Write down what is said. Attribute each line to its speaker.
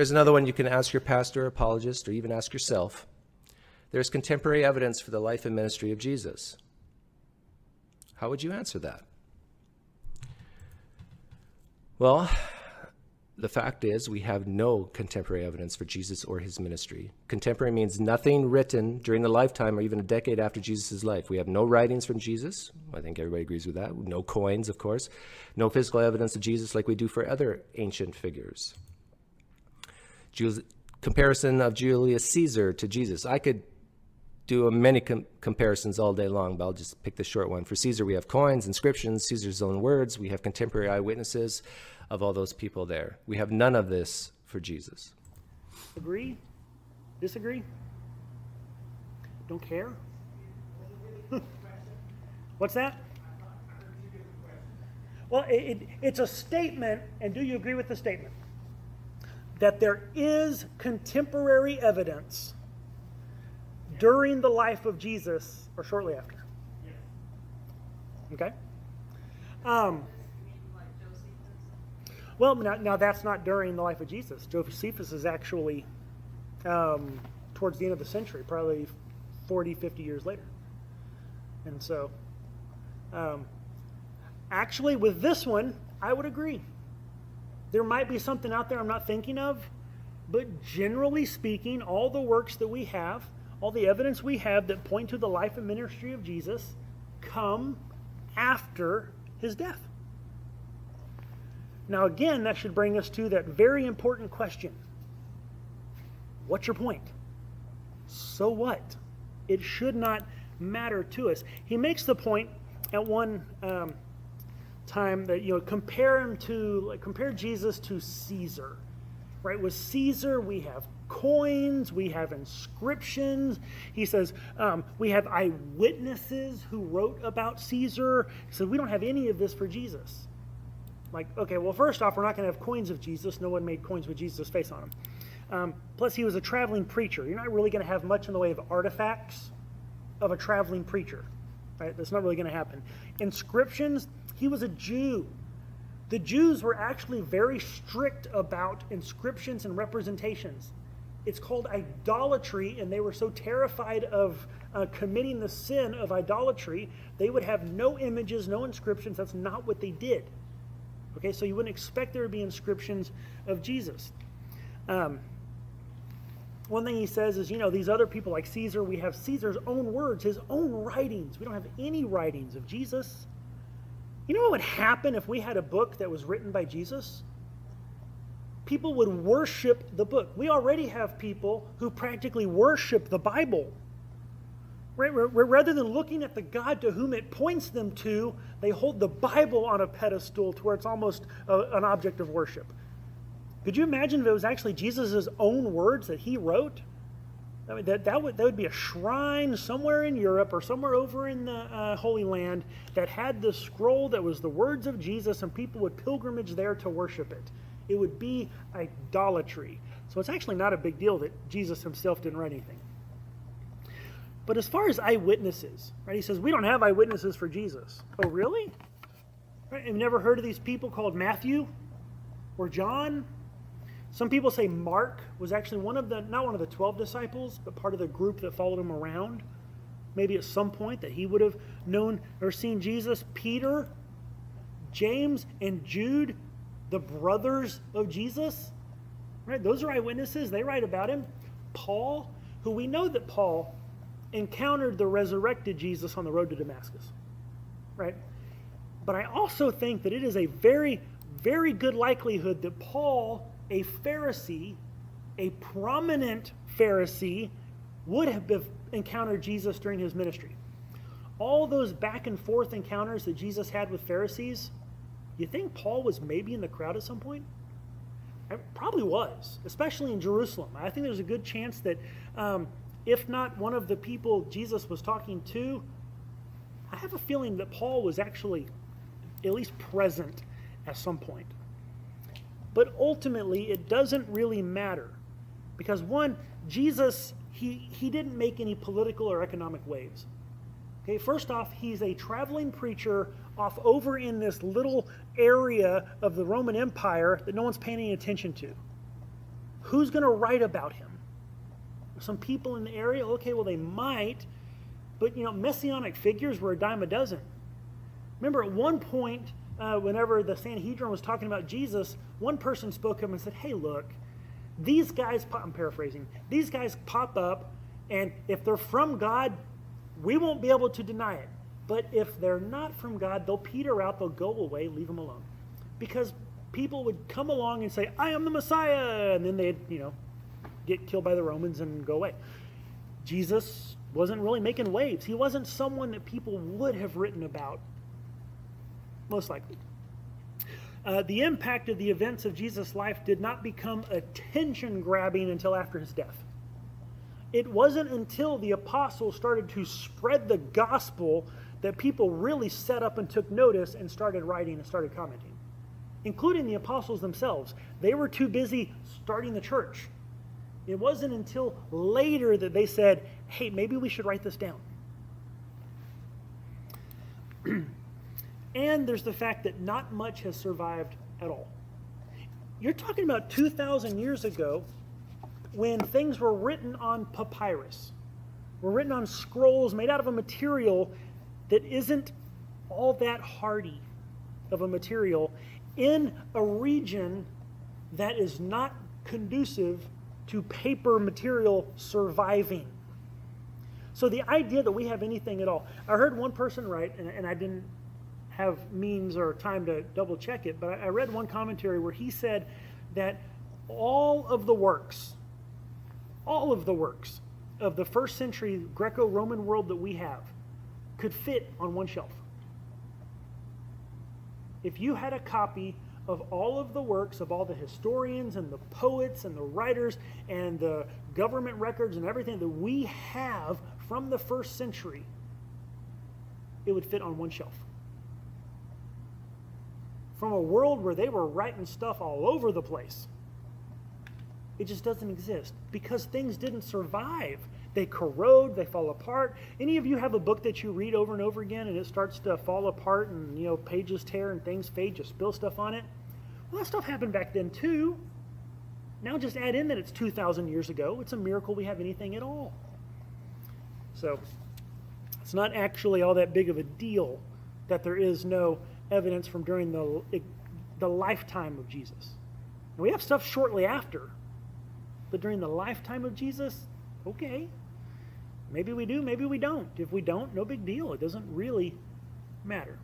Speaker 1: Here's another one you can ask your pastor, apologist, or even ask yourself. There's contemporary evidence for the life and ministry of Jesus. How would you answer that? Well, the fact is we have no contemporary evidence for Jesus or his ministry. Contemporary means nothing written during the lifetime or even a decade after Jesus' life. We have no writings from Jesus. I think everybody agrees with that. No coins, of course. No physical evidence of Jesus like we do for other ancient figures. Comparison of Julius Caesar to Jesus. I could do many comparisons all day long, but I'll just pick the short one. For Caesar, we have coins, inscriptions, Caesar's own words. We have contemporary eyewitnesses of all those people there. We have none of this for Jesus.
Speaker 2: Agree? Disagree? Don't care? What's that? Well, it's a statement, and do you agree with the statement? That there is contemporary evidence during the life of Jesus or shortly after. Okay? Well, now that's not during the life of Jesus. Josephus is actually towards the end of the century, probably 40, 50 years later. And so, actually with this one, I would agree. There might be something out there I'm not thinking of, but generally speaking, all the works that we have, all the evidence we have that point to the life and ministry of Jesus come after his death. Now again, that should bring us to that very important question. What's your point? So what? It should not matter to us. He makes the point at one time that, compare Jesus to Caesar. Right? With Caesar, we have coins, we have inscriptions. He says we have eyewitnesses who wrote about Caesar. He said we don't have any of this for Jesus. Like, okay, well, first off, we're not going to have coins of Jesus. No one made coins with Jesus' face on them. Plus, he was a traveling preacher. You're not really going to have much in the way of artifacts of a traveling preacher. Right? That's not really going to happen. Inscriptions, he was a Jew. The Jews were actually very strict about inscriptions and representations. It's called idolatry, and they were so terrified of committing the sin of idolatry, they would have no images, no inscriptions. That's not what they did. Okay, so you wouldn't expect there to be inscriptions of Jesus. One thing he says is, these other people like Caesar, we have Caesar's own words, his own writings. We don't have any writings of Jesus. You know what would happen if we had a book that was written by Jesus? People would worship the book. We already have people who practically worship the Bible. Right? Rather than looking at the God to whom it points them to, they hold the Bible on a pedestal to where it's almost an object of worship. Could you imagine if it was actually Jesus' own words that he wrote? I mean, that would be a shrine somewhere in Europe or somewhere over in the Holy Land that had the scroll that was the words of Jesus, and people would pilgrimage there to worship it. It would be idolatry. So it's actually not a big deal that Jesus himself didn't write anything. But as far as eyewitnesses, right, he says, we don't have eyewitnesses for Jesus. Oh, really? Right, you've never heard of these people called Matthew or John? Some people say Mark was actually not one of the 12 disciples, but part of the group that followed him around. Maybe at some point that he would have known or seen Jesus. Peter, James, and Jude, the brothers of Jesus. Right? Those are eyewitnesses. They write about him. Paul, who we know that Paul encountered the resurrected Jesus on the road to Damascus. Right? But I also think that it is a very, very good likelihood that Paul, a Pharisee, a prominent Pharisee, would have encountered Jesus during his ministry. All those back and forth encounters that Jesus had with Pharisees, you think Paul was maybe in the crowd at some point? Probably was, especially in Jerusalem. I think there's a good chance that if not one of the people Jesus was talking to, I have a feeling that Paul was actually at least present at some point. But ultimately, it doesn't really matter. Because one, Jesus, he didn't make any political or economic waves. Okay, first off, he's a traveling preacher off over in this little area of the Roman Empire that no one's paying any attention to. Who's going to write about him? Some people in the area? Okay, well, they might. But, messianic figures were a dime a dozen. Remember, at one point, whenever the Sanhedrin was talking about Jesus, one person spoke up and said, hey, look, these guys, I'm paraphrasing, these guys pop up, and if they're from God, we won't be able to deny it. But if they're not from God, they'll peter out, they'll go away, leave them alone. Because people would come along and say, I am the Messiah, and then they'd, get killed by the Romans and go away. Jesus wasn't really making waves. He wasn't someone that people would have written about, most likely. The impact of the events of Jesus' life did not become attention-grabbing until after his death. It wasn't until the apostles started to spread the gospel that people really set up and took notice and started writing and started commenting, including the apostles themselves. They were too busy starting the church. It wasn't until later that they said, hey, maybe we should write this down. And there's the fact that not much has survived at all. You're talking about 2,000 years ago when things were written on papyrus, were written on scrolls made out of a material that isn't all that hardy of a material in a region that is not conducive to paper material surviving. So the idea that we have anything at all, I heard one person write, and I didn't have means or time to double check it, but I read one commentary where he said that all of the works of the first century Greco-Roman world that we have could fit on one shelf. If you had a copy of all of the works of all the historians and the poets and the writers and the government records and everything that we have from the first century, it would fit on one shelf. From a world where they were writing stuff all over the place, it just doesn't exist because things didn't survive. They corrode, they fall apart. Any of you have a book that you read over and over again and it starts to fall apart and pages tear and things fade, you spill stuff on it? Well, that stuff happened back then too. Now just add in that it's 2,000 years ago. It's a miracle we have anything at all. So it's not actually all that big of a deal that there is no evidence from during the lifetime of Jesus. And we have stuff shortly after, but during the lifetime of Jesus, okay, maybe we do, maybe we don't. If we don't, no big deal. It doesn't really matter.